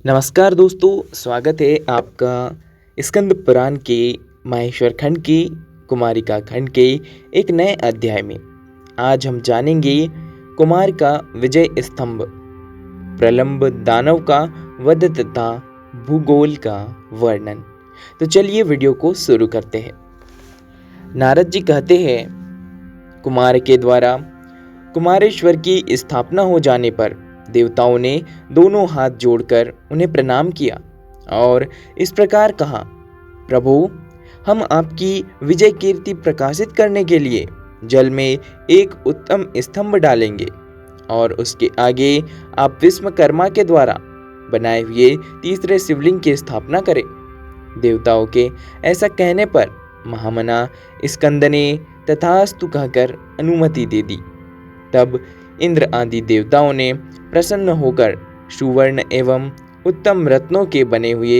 नमस्कार दोस्तों, स्वागत है आपका स्कंद पुराण के माहेश्वर खंड की कुमारिका खंड के एक नए अध्याय में। आज हम जानेंगे कुमार का विजय स्तंभ, प्रलंब दानव का वध तथा भूगोल का वर्णन। तो चलिए वीडियो को शुरू करते हैं। नारद जी कहते हैं, कुमार के द्वारा कुमारेश्वर की स्थापना हो जाने पर देवताओं ने दोनों हाथ जोड़कर उन्हें प्रणाम किया और इस प्रकार कहा, प्रभु, हम आपकी विजय कीर्ति प्रकाशित करने के लिए जल में एक उत्तम स्तंभ डालेंगे और उसके आगे आप विश्वकर्मा के द्वारा बनाए हुए तीसरे शिवलिंग की स्थापना करें। देवताओं के ऐसा कहने पर महामना स्कंद ने तथास्तु कहकर अनुमति दे दी। तब इंद्र आदि देवताओं ने प्रसन्न होकर सुवर्ण एवं उत्तम रत्नों के बने हुए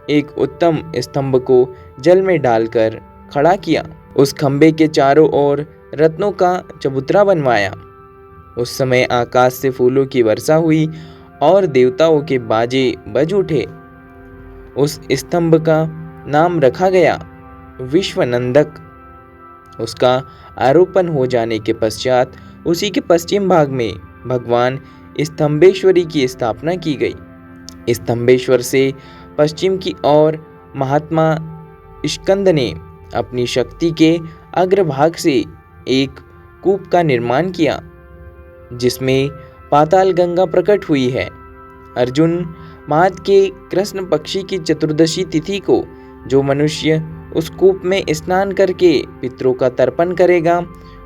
एक उत्तम स्तंभ को जल में डालकर खड़ा किया। उस खंबे के चारों ओर रत्नों का चबूतरा बनवाया। उस समय आकाश से फूलों की वर्षा हुई और देवताओं के बाजे बज उठे। उस स्तंभ का नाम रखा गया विश्वनंदक। उसका आरोपण हो जाने के पश्चात उसी के पश्चिम भाग में भगवान स्तंभेश्वरी की स्थापना की गई। स्तंभेश्वर से पश्चिम की ओर महात्मा स्कंद ने अपनी शक्ति के अग्रभाग से एक कूप का निर्माण किया जिसमें पाताल गंगा प्रकट हुई है। अर्जुन माह के कृष्ण पक्षी की चतुर्दशी तिथि को जो मनुष्य उस कूप में स्नान करके पितरों का तर्पण करेगा,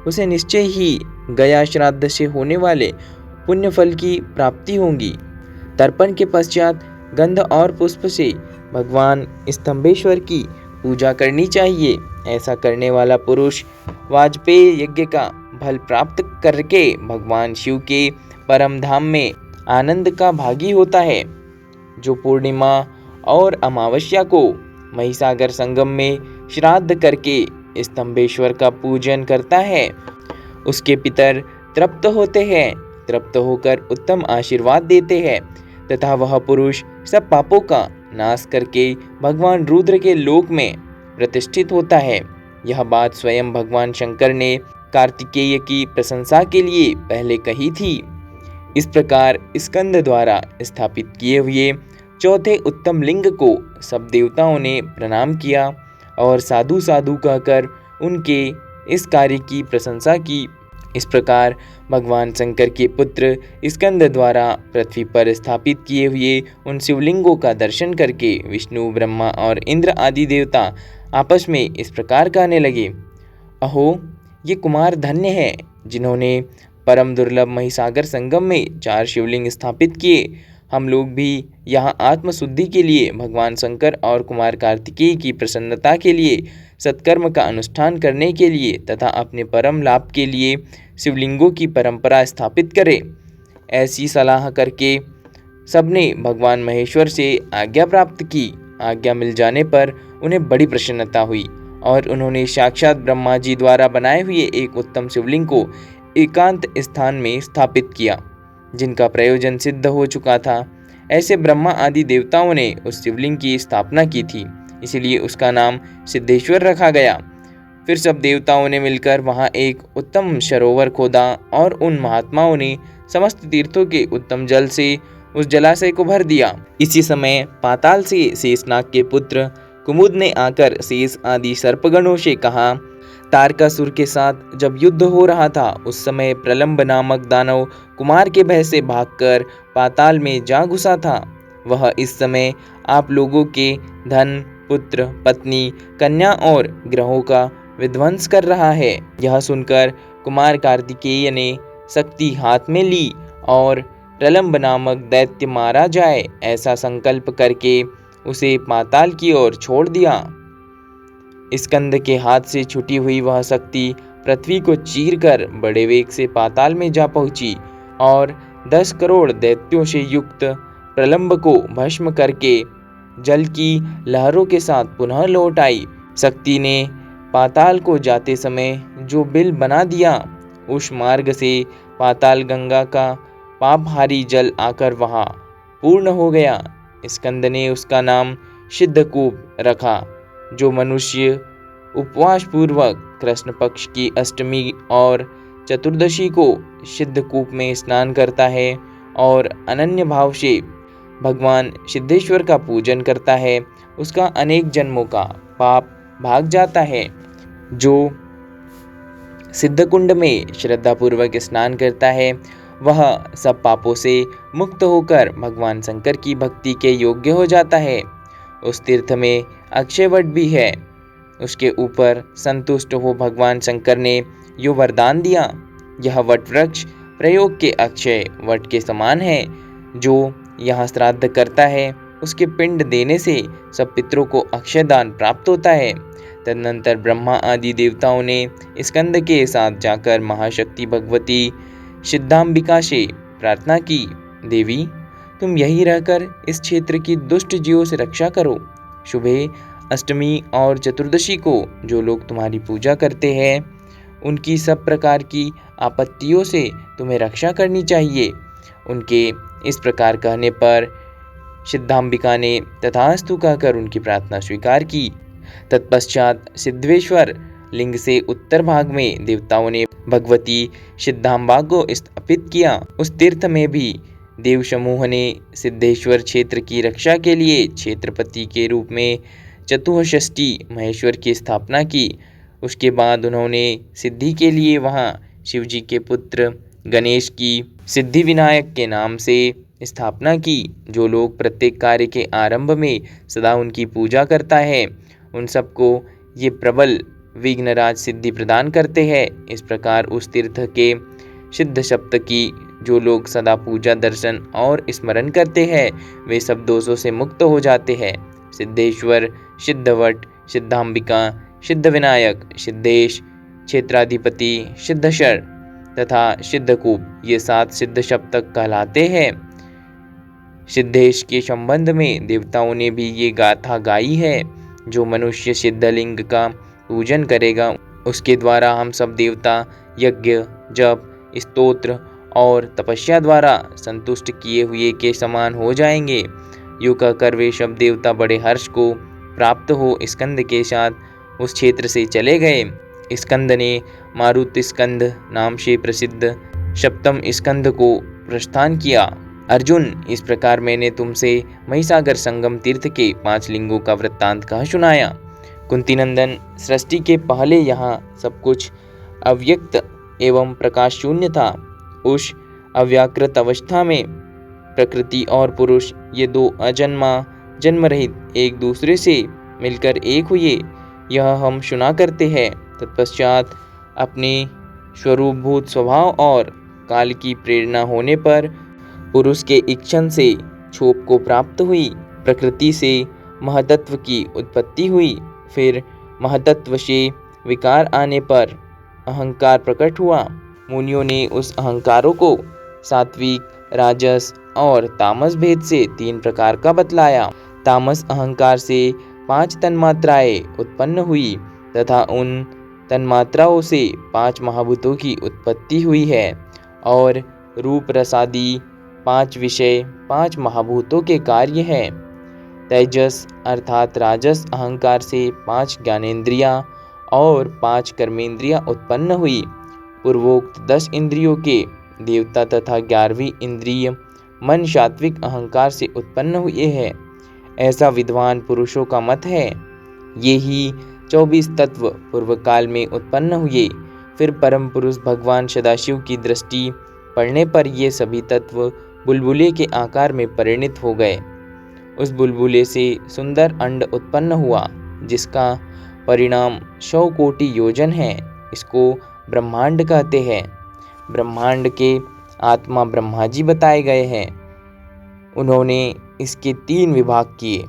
उसे निश्चय ही गया श्राद्ध से होने वाले पुण्य फल की प्राप्ति होगी। तर्पण के पश्चात गंध और पुष्प से भगवान स्तंभेश्वर की पूजा करनी चाहिए। ऐसा करने वाला पुरुष वाजपेय यज्ञ का फल प्राप्त करके भगवान शिव के परम धाम में आनंद का भागी होता है। जो पूर्णिमा और अमावस्या को महिसागर संगम में श्राद्ध करके स्तंभेश्वर का पूजन करता है, उसके पितर तृप्त होते हैं। तृप्त होकर उत्तम आशीर्वाद देते हैं तथा वह पुरुष सब पापों का नाश करके भगवान रुद्र के लोक में प्रतिष्ठित होता है। यह बात स्वयं भगवान शंकर ने कार्तिकेय की प्रशंसा के लिए पहले कही थी। इस प्रकार स्कंद द्वारा स्थापित किए हुए चौथे उत्तम लिंग को सब देवताओं ने प्रणाम किया और साधु साधु कहकर उनके इस कार्य की प्रशंसा की। इस प्रकार भगवान शंकर के पुत्र स्कंद द्वारा पृथ्वी पर स्थापित किए हुए उन शिवलिंगों का दर्शन करके विष्णु, ब्रह्मा और इंद्र आदि देवता आपस में इस प्रकार कहने लगे, अहो, ये कुमार धन्य है जिन्होंने परम दुर्लभ महिसागर संगम में 4 शिवलिंग स्थापित किए। हम लोग भी यहाँ आत्मशुद्धि के लिए भगवान शंकर और कुमार कार्तिकेय की प्रसन्नता के लिए, सत्कर्म का अनुष्ठान करने के लिए तथा अपने परम लाभ के लिए शिवलिंगों की परंपरा स्थापित करें। ऐसी सलाह करके सबने भगवान महेश्वर से आज्ञा प्राप्त की। आज्ञा मिल जाने पर उन्हें बड़ी प्रसन्नता हुई और उन्होंने साक्षात ब्रह्मा जी द्वारा बनाए हुए एक उत्तम शिवलिंग को एकांत स्थान में स्थापित किया जिनका प्रयोजन सिद्ध हो चुका था। ऐसे ब्रह्मा आदि देवताओं ने उस शिवलिंग की स्थापना की थी, इसलिए उसका नाम सिद्धेश्वर रखा गया। फिर सब देवताओं ने मिलकर वहां एक उत्तम सरोवर खोदा और उन महात्माओं ने समस्त तीर्थों के उत्तम जल से उस जलाशय को भर दिया। इसी समय पाताल से शेषनाग के पुत्र कुमुद ने आकर शेष आदि सर्पगणों से कहा, तारकासुर के साथ जब युद्ध हो रहा था उस समय प्रलंब नामक दानव कुमार के भय से भागकर पाताल में जा घुसा था। वह इस समय आप लोगों के धन, पुत्र, पत्नी, कन्या और ग्रहों का विध्वंस कर रहा है। यह सुनकर कुमार कार्तिकेय ने शक्ति हाथ में ली और प्रलंब नामक दैत्य मारा जाए ऐसा संकल्प करके उसे पाताल की ओर छोड़ दिया। स्कंद के हाथ से छुटी हुई वह शक्ति पृथ्वी को चीरकर बड़े वेग से पाताल में जा पहुंची और 10 करोड़ दैत्यों से युक्त प्रलंब को भस्म करके जल की लहरों के साथ पुनः लौट आई। शक्ति ने पाताल को जाते समय जो बिल बना दिया, उस मार्ग से पाताल गंगा का पापहारी जल आकर वहां पूर्ण हो गया। स्कंद ने उसका नाम सिद्धकूप रखा, जो मनुष्य उपवास पूर्वक कृष्ण पक्ष की अष्टमी और चतुर्दशी को सिद्धकूप में स्नान करता है और अनन्य भाव से भगवान सिद्धेश्वर का पूजन करता है, उसका अनेक जन्मों का पाप भाग जाता है। जो सिद्धकुंड में श्रद्धापूर्वक स्नान करता है वह सब पापों से मुक्त होकर भगवान शंकर की भक्ति के योग्य हो जाता है। उस तीर्थ में अक्षय वट भी है। उसके ऊपर संतुष्ट हो भगवान शंकर ने यो वरदान दिया, यह वट वृक्ष प्रयोग के अक्षय वट के समान है। जो यहाँ श्राद्ध करता है उसके पिंड देने से सब पितरों को अक्षय दान प्राप्त होता है। तदनंतर ब्रह्मा आदि देवताओं ने स्कंद के साथ जाकर महाशक्ति भगवती सिद्धांबिका से प्रार्थना की, देवी तुम यहीं रहकर इस क्षेत्र की दुष्ट जीवों से रक्षा करो। सुबह अष्टमी और चतुर्दशी को जो लोग तुम्हारी पूजा करते हैं उनकी सब प्रकार की आपत्तियों से तुम्हें रक्षा करनी चाहिए। उनके इस प्रकार कहने पर सिद्धांबिका ने तथास्तु कहकर उनकी प्रार्थना स्वीकार की। तत्पश्चात सिद्धेश्वर लिंग से उत्तर भाग में देवताओं ने भगवती सिद्धांबा को स्थापित किया। उस तीर्थ में भी देव समूह ने सिद्धेश्वर क्षेत्र की रक्षा के लिए क्षेत्रपति के रूप में चतुष्षष्ठी महेश्वर की स्थापना की। उसके बाद उन्होंने सिद्धि के लिए वहां शिवजी के पुत्र गणेश की सिद्धि विनायक के नाम से स्थापना की। जो लोग प्रत्येक कार्य के आरंभ में सदा उनकी पूजा करता है उन सबको ये प्रबल विघ्नराज सिद्धि प्रदान करते हैं। इस प्रकार उस तीर्थ के सिद्ध शब्द की जो लोग सदा पूजा दर्शन और स्मरण करते हैं वे सब दोषों से मुक्त हो जाते हैं। सिद्धेश्वर, सिद्धवट, सिद्धांबिका, सिद्ध विनायक, सिद्धेश, क्षेत्राधिपति, सिद्धशर तथा सिद्धकूप ये 7 सिद्ध शब्द कहलाते हैं। सिद्धेश के संबंध में देवताओं ने भी ये गाथा गाई है, जो मनुष्य सिद्धलिंग का पूजन करेगा उसके द्वारा हम सब देवता यज्ञ, जप, स्तोत्र और तपस्या द्वारा संतुष्ट किए हुए के समान हो जाएंगे। यूँ कहकर वे सब देवता बड़े हर्ष को प्राप्त हो स्कंद के साथ उस क्षेत्र से चले गए। स्कंद ने मारुत स्कंद नाम से प्रसिद्ध सप्तम स्कंद को प्रस्थान किया। अर्जुन, इस प्रकार मैंने तुमसे महिसागर संगम तीर्थ के 5 लिंगों का वृत्तांत कह सुनाया। कुंती नंदन, सृष्टि के पहले यहाँ सब कुछ अव्यक्त एवं प्रकाश शून्य था। उस अव्याकृत अवस्था में प्रकृति और पुरुष ये 2 अजन्मा जन्म रहित एक दूसरे से मिलकर एक हुए, यह हम सुना करते हैं। तत्पश्चात अपने स्वरूपभूत स्वभाव और काल की प्रेरणा होने पर पुरुष के इक्षण से क्षोभ को प्राप्त हुई। प्रकृति से महतत्व की उत्पत्ति हुई। फिर महतत्व से विकार आने पर अहंकार प्रकट हुआ। मुनियों ने उस अहंकारों को सात्विक, राजस और तामस भेद से 3 प्रकार का बतलाया। तामस अहंकार से 5 तन्मात्राएं उत्पन्न हुई तथा उन तन्मात्राओं से 5 महाभूतों की उत्पत्ति हुई है और रूप रसादि 5 विषय 5 महाभूतों के कार्य हैं। तेजस अर्थात राजस अहंकार से 5 ज्ञानेंद्रियां और 5 कर्मेंद्रियां उत्पन्न हुई। पूर्वोक्त 10 इंद्रियों के देवता तथा 11वीं इंद्रिय मन सात्विक अहंकार से उत्पन्न हुए हैं, ऐसा विद्वान पुरुषों का मत है। ये ही 24 तत्व पूर्व काल में उत्पन्न हुए। फिर परम पुरुष भगवान सदाशिव की दृष्टि पड़ने पर ये सभी तत्व बुलबुले के आकार में परिणित हो गए। उस बुलबुले से सुंदर अंड उत्पन्न हुआ जिसका परिणाम 100 कोटि योजन है। इसको ब्रह्मांड कहते हैं। ब्रह्मांड के आत्मा ब्रह्मा जी बताए गए हैं। उन्होंने इसके 3 विभाग किए,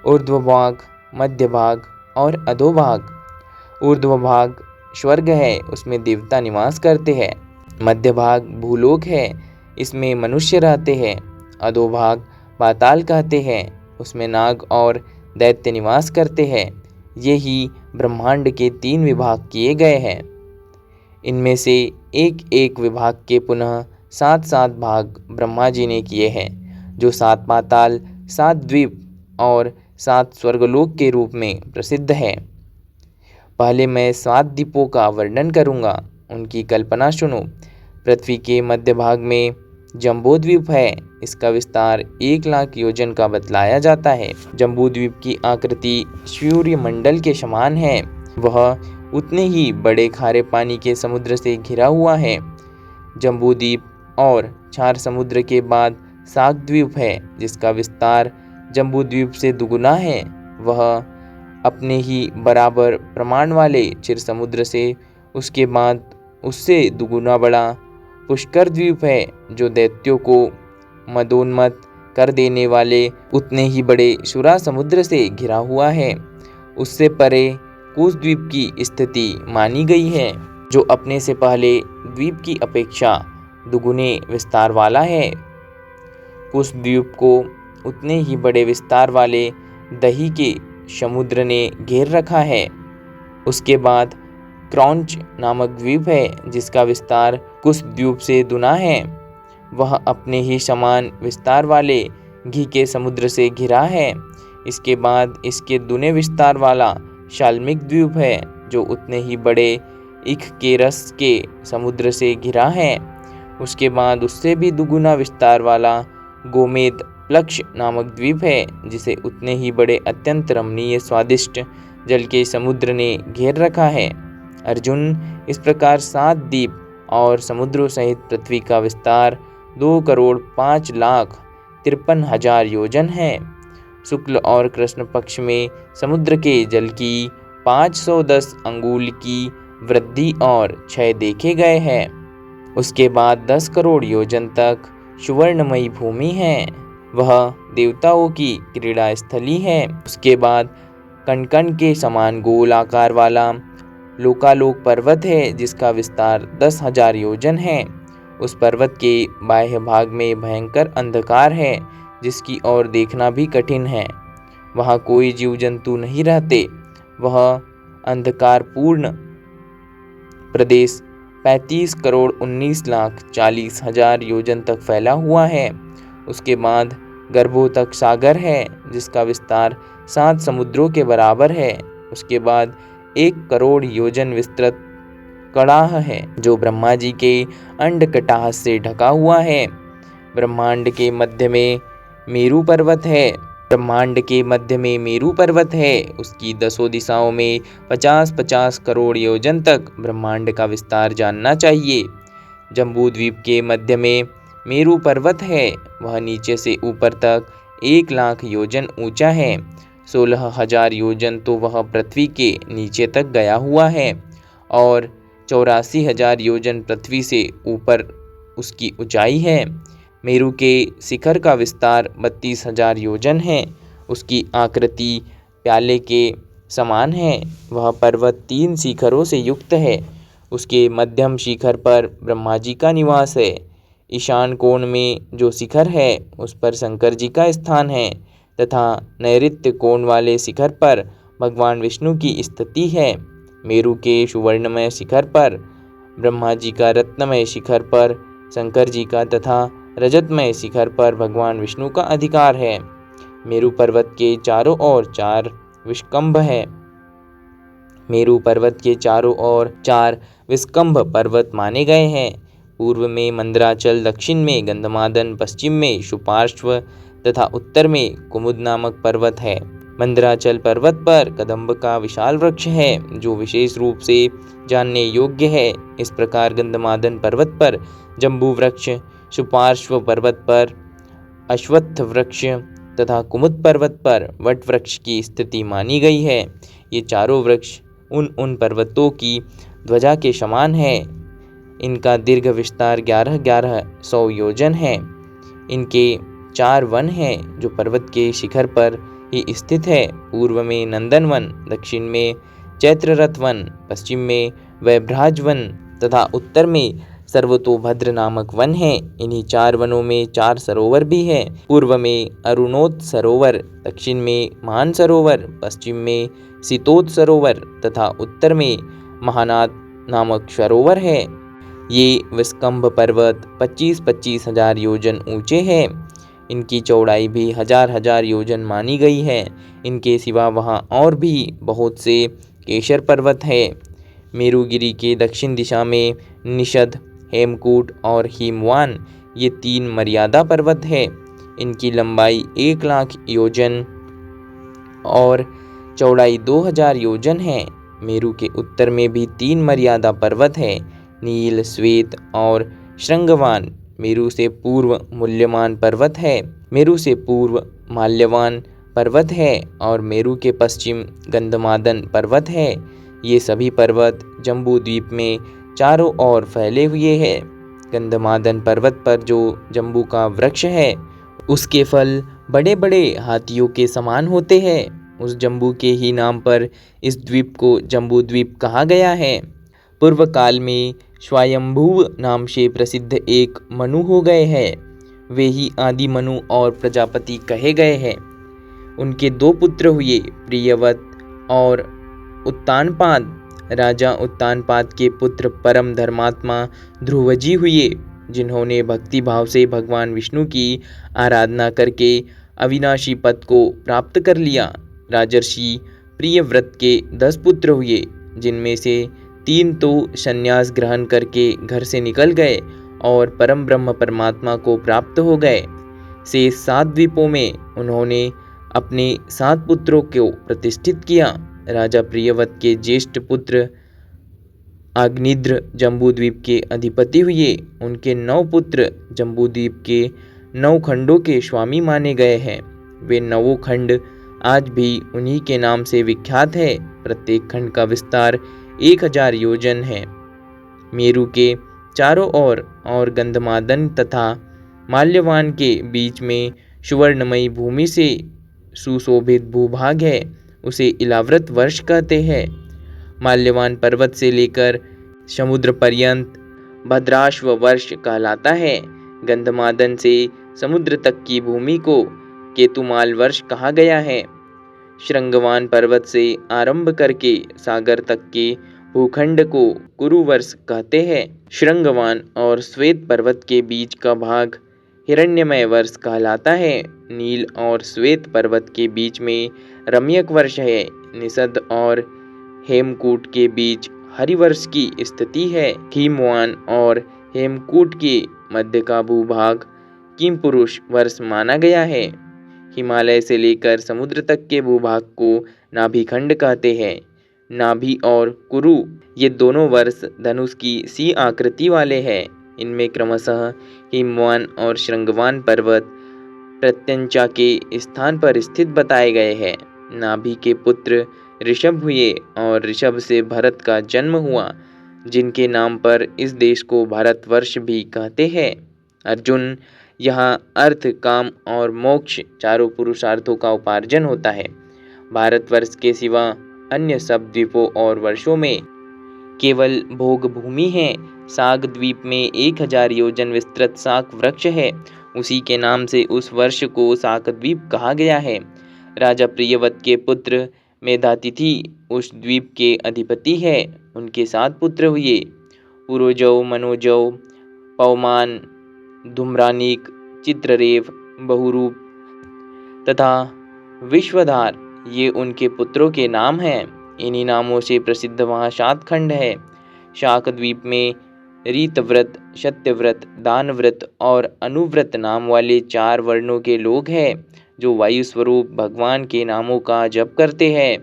ऊर्ध्व भाग, मध्य भाग और अधोभाग। ऊर्ध्व भाग स्वर्ग है, उसमें देवता निवास करते हैं। मध्य भाग भूलोक है, इसमें मनुष्य रहते हैं। अधोभाग पाताल कहते हैं, उसमें नाग और दैत्य निवास करते हैं। ये ही ब्रह्मांड के 3 विभाग किए गए हैं। इनमें से एक एक विभाग के पुनः 7-7 भाग ब्रह्मा जी ने किए हैं। जो 7 पाताल 7 द्वीप और 7 स्वर्गलोक के रूप में प्रसिद्ध है। पहले मैं 7 द्वीपों का वर्णन करूंगा, उनकी कल्पना सुनो। पृथ्वी के मध्य भाग में जम्बूद्वीप है। इसका विस्तार 1 लाख योजन का बतलाया जाता है। जम्बूद्वीप की आकृति सूर्यमंडल के समान है। वह उतने ही बड़े खारे पानी के समुद्र से घिरा हुआ है। जम्बूद्वीप और चार समुद्र के बाद सागद्वीप है, जिसका विस्तार जम्बूद्वीप से दुगुना है। वह अपने ही बराबर प्रमाण वाले चिर समुद्र से उसके बाद उससे दुगुना बड़ा पुष्कर द्वीप है, जो दैत्यों को मदोन्मत्त कर देने वाले उतने ही बड़े शुरा समुद्र से घिरा हुआ है। उससे परे कुश द्वीप की स्थिति मानी गई है, जो अपने से पहले द्वीप की अपेक्षा दुगुने विस्तार वाला है। कुश द्वीप को उतने ही बड़े विस्तार वाले दही के समुद्र ने घेर रखा है। उसके बाद क्रौंच नामक द्वीप है, जिसका विस्तार कुश द्वीप से दुना है। वह अपने ही समान विस्तार वाले घी के समुद्र से घिरा है। इसके बाद इसके दुने विस्तार वाला शाल्मिक द्वीप है, जो उतने ही बड़े इख के रस के समुद्र से घिरा है। उसके बाद उससे भी दुगुना विस्तार वाला गोमेद प्लक्ष नामक द्वीप है, जिसे उतने ही बड़े अत्यंत रमणीय स्वादिष्ट जल के समुद्र ने घेर रखा है। अर्जुन, इस प्रकार 7 द्वीप और समुद्रों सहित पृथ्वी का विस्तार 2,05,53,000 योजन है। शुक्ल और कृष्ण पक्ष में समुद्र के जल की 510 अंगुल की वृद्धि और क्षय देखे गए हैं। उसके बाद 10 करोड़ योजन तक सुवर्णमयी भूमि है। वह देवताओं की क्रीड़ा स्थली है। उसके बाद कण-कण के समान गोल आकार वाला लोकालोक पर्वत है, जिसका विस्तार 10,000 योजन है। उस पर्वत के बाह्य भाग में भयंकर अंधकार है, जिसकी ओर देखना भी कठिन है। वहाँ कोई जीव जंतु नहीं रहते। वह अंधकारपूर्ण प्रदेश 35,19,40,000 योजन तक फैला हुआ है। उसके बाद गर्भों तक सागर है, जिसका विस्तार 7 समुद्रों के बराबर है। उसके बाद 1 करोड़ योजन विस्तृत कड़ाह है, जो ब्रह्मा जी के अंडकटाह से ढका हुआ है। ब्रह्मांड के मध्य में मेरू पर्वत है। उसकी 10 दिशाओं में 50-50 करोड़ योजन तक ब्रह्मांड का विस्तार जानना चाहिए। जम्बूद्वीप के मध्य में मेरू पर्वत है। वह नीचे से ऊपर तक 1 लाख योजन ऊंचा है। 16,000 योजन तो वह पृथ्वी के नीचे तक गया हुआ है और 84,000 योजन पृथ्वी से ऊपर उसकी ऊंचाई है। मेरू के शिखर का विस्तार 32,000 योजन है। उसकी आकृति प्याले के समान है। वह पर्वत 3 शिखरों से युक्त है। उसके मध्यम शिखर पर ब्रह्मा जी का निवास है। ईशान कोण में जो शिखर है, उस पर शंकर जी का स्थान है तथा नैऋत्य कोण वाले शिखर पर भगवान विष्णु की स्थिति है। मेरू के सुवर्णमय शिखर पर ब्रह्मा जी का, रत्नमय शिखर पर शंकर जी का तथा रजतमय शिखर पर भगवान विष्णु का अधिकार है। मेरू पर्वत के चारों ओर 4 विष्कंभ है। मेरू पर्वत के चारों ओर 4 विष्कंभ पर्वत माने गए हैं। पूर्व में मंदराचल, दक्षिण में गंधमादन, पश्चिम में सुपार्श्व तथा उत्तर में कुमुद नामक पर्वत है। मंदराचल पर्वत पर कदम्ब का विशाल वृक्ष है, जो विशेष रूप से जानने योग्य है। इस प्रकार गंधमादन पर्वत पर जम्बू वृक्ष, सुपार्श्व पर्वत पर अश्वत्थ वृक्ष तथा कुमुद पर्वत पर वट वृक्ष की स्थिति मानी गई है। ये चारों वृक्ष उन पर्वतों की ध्वजा के समान है। इनका दीर्घ विस्तार 11,100 योजन है। इनके 4 वन हैं, जो पर्वत के शिखर पर ही स्थित है। पूर्व में नंदन वन, दक्षिण में चैत्ररथ वन, पश्चिम में वैभ्राज वन तथा उत्तर में सर्वतोभद्र नामक वन है। इन्हीं 4 वनों में 4 सरोवर भी है। पूर्व में अरुणोत सरोवर, दक्षिण में मान सरोवर, पश्चिम में शीतोत सरोवर तथा उत्तर में महानाथ नामक सरोवर है। ये विष्कंभ पर्वत 25,000 योजन ऊंचे हैं। इनकी चौड़ाई भी हजार हजार योजन मानी गई है। इनके सिवा वहाँ और भी बहुत से केशर पर्वत है। मेरुगिरी के दक्षिण दिशा में निषद, हेमकूट और हिमवान ये 3 मर्यादा पर्वत है। इनकी लंबाई 1,00,000 योजन और चौड़ाई 2,000 योजन है। मेरु के उत्तर में भी 3 मर्यादा पर्वत है, नील, श्वेत और श्रृंगवान। मेरु से पूर्व मूल्यवान पर्वत है, मेरु से पूर्व माल्यवान पर्वत है और मेरु के पश्चिम गंधमादन पर्वत है। ये सभी पर्वत जम्बू द्वीप में चारों ओर फैले हुए हैं। गंधमादन पर्वत पर जो जम्बू का वृक्ष है उसके फल बड़े बड़े हाथियों के समान होते हैं। उस जम्बू के ही नाम पर इस द्वीप को जम्बू द्वीप कहा गया है। पूर्व काल में स्वयंभुव नाम से प्रसिद्ध एक मनु हो गए हैं। वे ही आदि मनु और प्रजापति कहे गए हैं। उनके 2 पुत्र हुए, प्रियव्रत और उत्तानपाद। राजा उत्तानपाद के पुत्र परम धर्मात्मा ध्रुवजी हुए, जिन्होंने भक्ति भाव से भगवान विष्णु की आराधना करके अविनाशी पद को प्राप्त कर लिया। राजर्षि प्रियव्रत के 10 पुत्र हुए, जिनमें से 3 तो संन्यास ग्रहण करके घर से निकल गए और परम ब्रह्म परमात्मा को प्राप्त हो गए। से 7 द्वीपों में उन्होंने अपने 7 पुत्रों को प्रतिष्ठित किया। राजा प्रियव्रत के ज्येष्ठ पुत्र अग्निद्र जम्बूद्वीप के अधिपति हुए। उनके 9 पुत्र जम्बूद्वीप के 9 खंडों के स्वामी माने गए हैं। वे 9 खंड आज भी उन्हीं के नाम से विख्यात है। प्रत्येक खंड का विस्तार 1000 योजन है। मेरु के चारों ओर और गंधमादन तथा माल्यवान के बीच में सुवर्णमयी भूमि से सुशोभित भूभाग है, उसे इलाव्रत वर्ष कहते हैं। माल्यवान पर्वत से लेकर समुद्र पर्यंत भद्राश्व वर्ष कहलाता है। गंधमादन से समुद्र तक की भूमि को केतुमाल वर्ष कहा गया है। श्रृंगवान पर्वत से आरंभ करके सागर तक के भूखंड को कुरु वर्ष कहते हैं। श्रृंगवान और श्वेत पर्वत के बीच का भाग हिरण्यमय वर्ष कहलाता है। नील और श्वेत पर्वत के बीच में रम्यक वर्ष है। निषद और हेमकूट के बीच हरिवर्ष की स्थिति है। हिमवान और हेमकूट के मध्य का भूभाग किमपुरुष वर्ष माना गया है। हिमालय से लेकर समुद्र तक के भूभाग को नाभिखंड कहते हैं। नाभि और कुरु ये दोनों वर्ष धनुष की सी आकृति वाले हैं। इनमें क्रमशः हिमवान और श्रृंगवान पर्वत प्रत्यंचा के स्थान पर स्थित बताए गए हैं। नाभि के पुत्र ऋषभ हुए और ऋषभ से भरत का जन्म हुआ, जिनके नाम पर इस देश को भारतवर्ष भी कहते हैं। अर्जुन, यहाँ अर्थ, काम और मोक्ष चारों पुरुषार्थों का उपार्जन होता है। भारतवर्ष के सिवा अन्य सब द्वीपों और वर्षों में केवल भोग भूमि है। साग द्वीप में 1000 योजन विस्तृत साक वृक्ष है। उसी के नाम से उस वर्ष को साक द्वीप कहा गया है। राजा प्रियव्रत के पुत्र मेधातिथि उस द्वीप के अधिपति है। उनके 7 पुत्र हुए, पुरोजव, मनोजव, पवमान, धूम्रानीक, चित्ररेव, बहुरूप तथा विश्वधार। ये उनके पुत्रों के नाम हैं। इन्हीं नामों से प्रसिद्ध वहाँ 7 खंड है। शाक द्वीप में रीतव्रत, सत्यव्रत, दानव्रत और अनुव्रत नाम वाले 4 वर्णों के लोग हैं, जो वायु स्वरूप भगवान के नामों का जप करते हैं,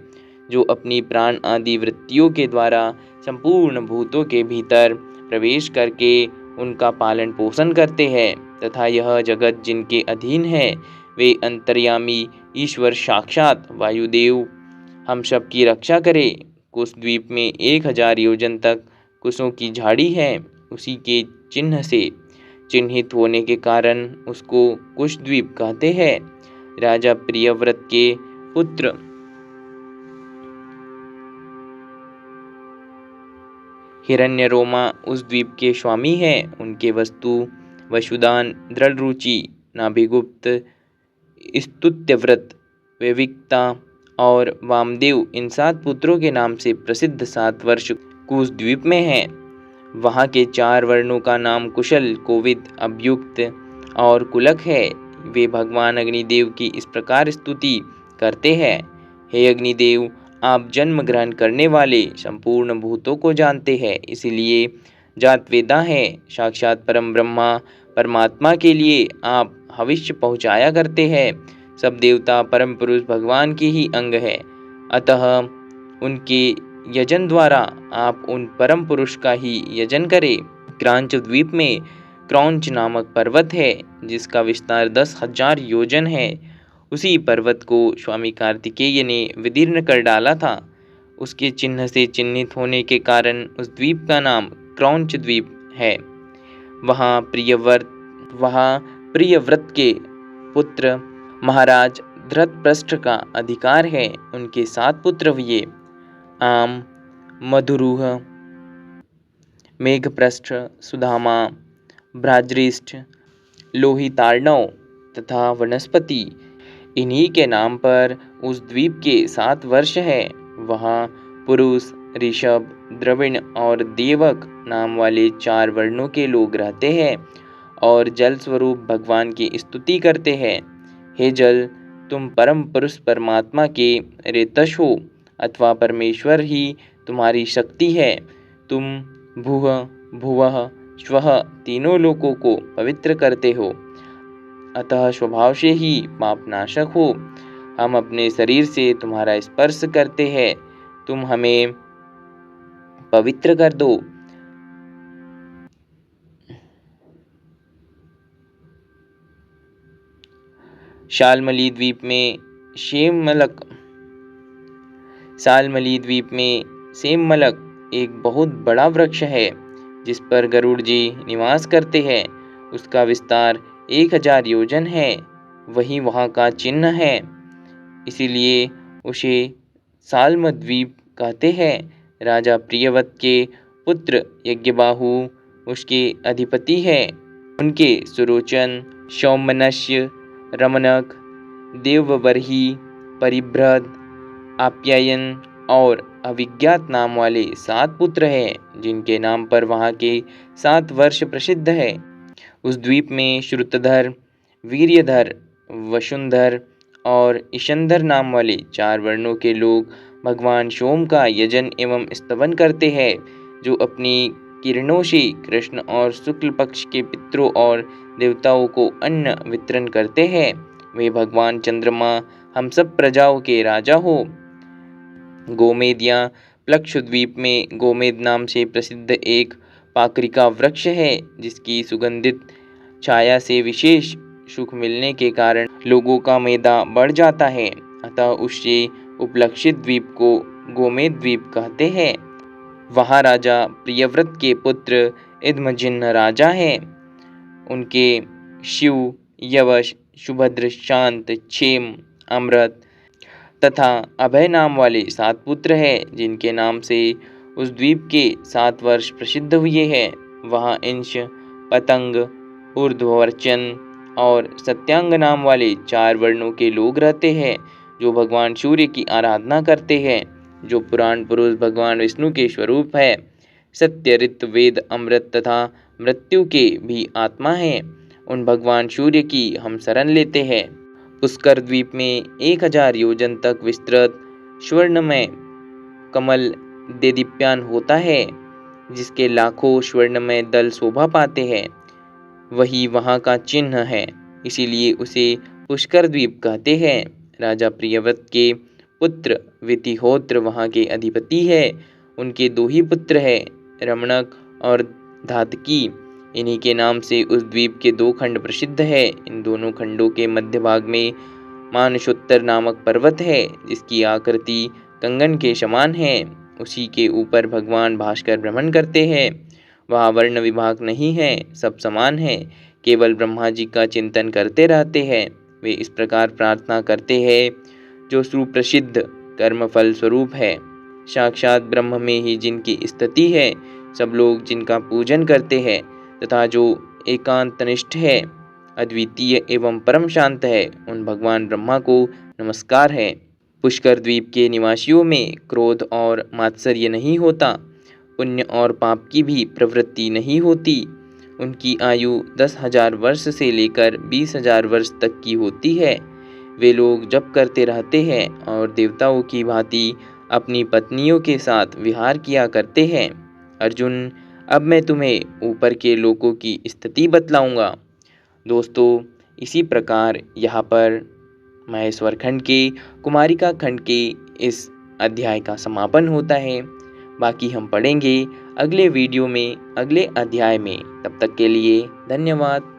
जो अपनी प्राण आदि वृत्तियों के द्वारा संपूर्ण भूतों के भीतर प्रवेश करके उनका पालन पोषण करते हैं तथा यह जगत जिनके अधीन है, वे अंतर्यामी ईश्वर साक्षात वायुदेव हम सब की रक्षा करे। कुश द्वीप में 1000 योजन तक कुशों की झाड़ी है। उसी के चिन्ह से चिन्हित होने के कारण उसको कुश द्वीप कहते हैं। राजा प्रियव्रत के पुत्र हिरण्यरोमा उस द्वीप के स्वामी हैं। उनके वस्तु वसुदान, दृढ़रुचि, नाभिगुप्त, स्तुत्यव्रत, विविक्ता और वामदेव इन 7 पुत्रों के नाम से प्रसिद्ध 7 वर्ष कुश द्वीप में हैं। वहाँ के 4 वर्णों का नाम कुशल, कोविद, अभ्युक्त और कुलक है। वे भगवान अग्निदेव की इस प्रकार स्तुति करते हैं। हे अग्निदेव, आप जन्म ग्रहण करने वाले संपूर्ण भूतों को जानते हैं, इसलिए जात वेदा है। साक्षात परम ब्रह्मा परमात्मा के लिए आप हविष्य पहुँचाया करते हैं। सब देवता परम पुरुष भगवान के ही अंग है, अतः उनके यजन द्वारा आप उन परम पुरुष का ही यजन करें। क्रांच द्वीप में क्रौंच नामक पर्वत है, जिसका विस्तार 10,000 योजन है। उसी पर्वत को स्वामी कार्तिकेय ने विदीर्ण कर डाला था। उसके चिन्ह से चिन्हित होने के कारण उस द्वीप का नाम क्रौंच द्वीप है। वहाँ प्रियव्रत के पुत्र महाराज धृतराष्ट्र का अधिकार है। उनके 7 पुत्र हुए, आम, मधुरूह, मेघप्रस्थ, सुदामा, भ्राजृष्ट, लोहितार्णव तथा वनस्पति। इन्हीं के नाम पर उस द्वीप के 7 वर्ष है। वहाँ पुरुष, ऋषभ, द्रविण और देवक नाम वाले 4 वर्णों के लोग रहते हैं और जल स्वरूप भगवान की स्तुति करते हैं। हे जल, तुम परम पुरुष परमात्मा के रेतश हो, अथवा परमेश्वर ही तुम्हारी शक्ति है। तुम भूः, भुवः, स्वः तीनों लोकों को पवित्र करते हो, अतः स्वभाव से ही पापनाशक हो। हम अपने शरीर से तुम्हारा स्पर्श करते हैं, तुम हमें पवित्र कर दो। शाल्मली द्वीप में सेममलक एक बहुत बड़ा वृक्ष है, जिस पर गरुड़ जी निवास करते हैं। उसका विस्तार 1,000 योजन है। वही वहाँ का चिन्ह है, इसीलिए उसे साल्म द्वीप कहते हैं। राजा प्रियव्रत के पुत्र यज्ञबाहु उसके अधिपति है। उनके सुरोचन, सौमनस्य, रमणक, देवबर्ही, परिभ्रद, आप्यायन और अविज्ञात नाम वाले 7 पुत्र हैं, जिनके नाम पर वहाँ के 7 वर्ष प्रसिद्ध है। उस द्वीप में श्रुतधर, वीर्यधर, वसुंधर और ईशंधर नाम वाले 4 वर्णों के लोग भगवान सोम का यजन एवं स्तवन करते हैं, जो अपनी किरणों से कृष्ण और शुक्ल पक्ष के पितरों और देवताओं को अन्न वितरण करते हैं। वे भगवान चंद्रमा हम सब प्रजाओं के राजा हो। गोमेदिया प्लक्ष द्वीप में गोमेद नाम से प्रसिद्ध एक पाकरिका वृक्ष है, जिसकी सुगंधित छाया से विशेष सुख मिलने के कारण लोगों का मेदा बढ़ जाता है, अतः उससे उपलक्षित द्वीप को गोमेद द्वीप कहते हैं। वहाँ राजा प्रियव्रत के पुत्र इदमजिह्न राजा हैं। उनके शिव, यवश, सुभद्र, शांत, क्षेम, अमृत तथा अभय नाम वाले 7 पुत्र हैं, जिनके नाम से उस द्वीप के 7 वर्ष प्रसिद्ध हुए हैं। वहाँ इंश, पतंग, ऊर्ध्ववर्चन और सत्यांग नाम वाले 4 वर्णों के लोग रहते हैं, जो भगवान सूर्य की आराधना करते हैं, जो पुराण पुरुष भगवान विष्णु के स्वरूप है। सत्य, ऋत, वेद, अमृत तथा मृत्यु के भी आत्मा हैं। उन भगवान सूर्य की हम शरण लेते हैं। पुष्कर द्वीप में 1,000 योजन तक विस्तृत स्वर्णमय कमल देदीप्यान होता है, जिसके लाखों स्वर्णमय दल शोभा पाते हैं। वही वहाँ का चिन्ह है, इसीलिए उसे पुष्कर द्वीप कहते हैं। राजा प्रियव्रत के पुत्र वितिहोत्र वहाँ के अधिपति है। उनके 2 ही पुत्र हैं, रमणक और धातकी। इन्हीं के नाम से उस द्वीप के 2 खंड प्रसिद्ध है। इन दोनों खंडों के मध्य भाग में मानसोत्तर नामक पर्वत है, जिसकी आकृति कंगन के समान है। उसी के ऊपर भगवान भास्कर भ्रमण करते हैं। वहाँ वर्ण विभाग नहीं है, सब समान है, केवल ब्रह्मा जी का चिंतन करते रहते हैं। वे इस प्रकार प्रार्थना करते हैं, जो सुप्रसिद्ध कर्मफल स्वरूप है। साक्षात ब्रह्म में ही जिनकी स्थिति है, सब लोग जिनका पूजन करते हैं तथा जो एकांतनिष्ठ है, अद्वितीय एवं परम शांत है, उन भगवान ब्रह्मा को नमस्कार है। पुष्कर द्वीप के निवासियों में क्रोध और मात्सर्य नहीं होता, पुण्य और पाप की भी प्रवृत्ति नहीं होती। उनकी आयु 10,000 वर्ष से लेकर 20,000 वर्ष तक की होती है। वे लोग जप करते रहते हैं और देवताओं की भांति अपनी पत्नियों के साथ विहार किया करते हैं। अर्जुन, अब मैं तुम्हें ऊपर के लोकों की स्थिति बतलाऊंगा। दोस्तों, इसी प्रकार यहाँ पर महेश्वर खंड के, कुमारिका खंड के इस अध्याय का समापन होता है। बाकी हम पढ़ेंगे अगले वीडियो में, अगले अध्याय में। तब तक के लिए धन्यवाद।